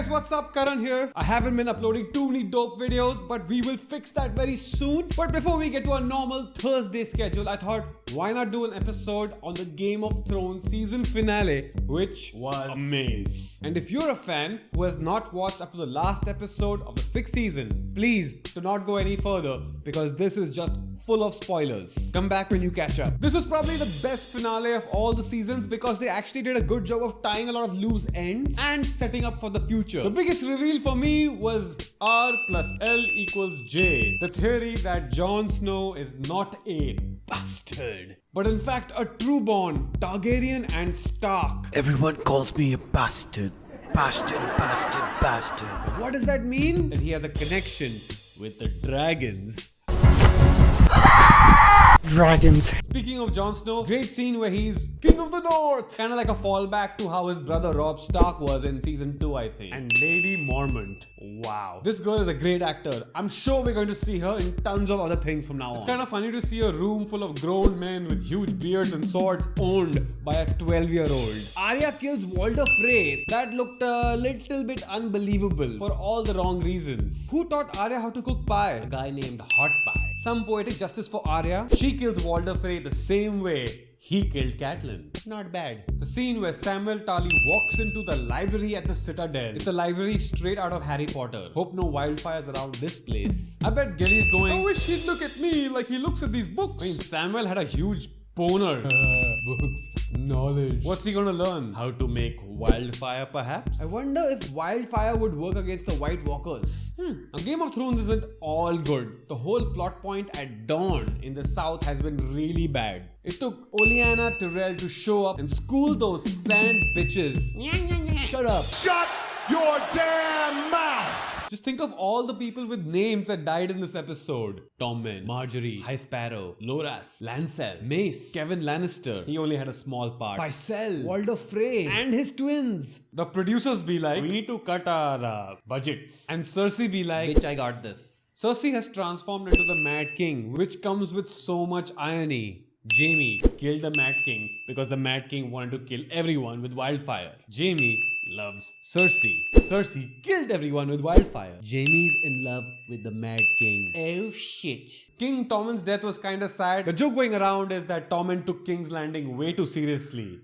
guys, what's up? Karan here. I haven't been uploading too many dope videos, but we will fix that very soon. But before we get to our normal Thursday schedule, I thought, why not do an episode on the Game of Thrones season finale, which was amazing. And if you're a fan who has not watched up to the last episode of the 6th season, please do not go any further because this is just full of spoilers. Come back when you catch up. This was probably the best finale of all the seasons because they actually did a good job of tying a lot of loose ends and setting up for the future. The biggest reveal for me was R plus L equals J. The theory that Jon Snow is not a bastard, but in fact a true born Targaryen and Stark. Everyone calls me a bastard. Bastard, bastard, bastard. What does that mean? That he has a connection with the dragons. Dragons. Speaking of Jon Snow, great scene where he's King of the North. Kind of like a fallback to how his brother Robb Stark was in season 2, I think. And Lady Mormont. Wow. This girl is a great actor. I'm sure we're going to see her in tons of other things from now on. It's kind of funny to see a room full of grown men with huge beards and swords owned by a 12-year-old. Arya kills Walder Frey. That looked a little bit unbelievable for all the wrong reasons. Who taught Arya how to cook pie? A guy named Hot Pie. Some poetic justice for Arya. She kills Walder Frey the same way he killed Catelyn. Not bad. The scene where Samuel Tarly walks into the library at the Citadel. It's a library straight out of Harry Potter. Hope no wildfires around this place. I bet Gilly's going, I wish he'd look at me like he looks at these books. I mean, Samuel had a huge boner. Books. Knowledge. What's he gonna learn? How to make wildfire, perhaps? I wonder if wildfire would work against the White Walkers. Now, Game of Thrones isn't all good. The whole plot point at dawn in the south has been really bad. It took Olenna Tyrell to show up and school those sand bitches. Shut up. Shut your damn mouth! Just think of all the people with names that died in this episode. Tommen, Marjorie, High Sparrow, Loras, Lancel, Mace, Kevin Lannister. He only had a small part. Pycelle, Walder Frey, and his twins. The producers be like, we need to cut our budgets. And Cersei be like, bitch, I got this. Cersei has transformed into the Mad King, which comes with so much irony. Jaime killed the Mad King because the Mad King wanted to kill everyone with wildfire. Jaime loves Cersei. Cersei killed everyone with wildfire. Jaime's in love with the Mad King. Oh shit. King Tommen's death was kinda sad. The joke going around is that Tommen took King's Landing way too seriously.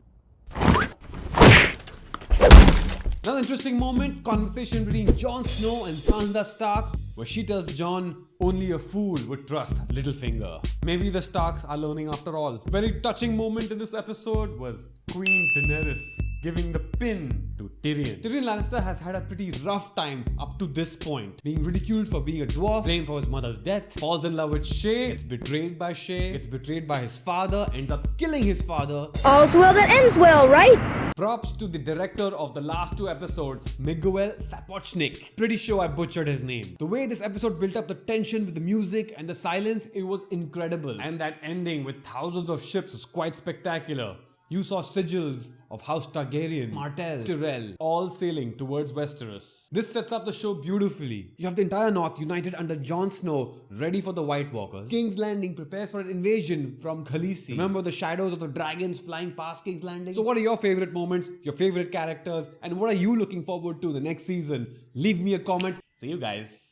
Another interesting moment, conversation between Jon Snow and Sansa Stark, where she tells Jon only a fool would trust Littlefinger. Maybe the Starks are learning after all. Very touching moment in this episode was Queen Daenerys giving the pin to Tyrion. Tyrion Lannister has had a pretty rough time up to this point. Being ridiculed for being a dwarf, blamed for his mother's death, falls in love with Shae, gets betrayed by Shae, gets betrayed by his father, ends up killing his father. All's well that ends well, right? Props to the director of the last 2 episodes, Miguel Sapochnik. Pretty sure I butchered his name. The way this episode built up the tension with the music and the silence, it was incredible. And that ending with thousands of ships was quite spectacular. You saw sigils of House Targaryen, Martell, Tyrell, all sailing towards Westeros. This sets up the show beautifully. You have the entire North united under Jon Snow, ready for the White Walkers. King's Landing prepares for an invasion from Khaleesi. Remember the shadows of the dragons flying past King's Landing? So what are your favorite moments, your favorite characters, and what are you looking forward to the next season? Leave me a comment. See you guys.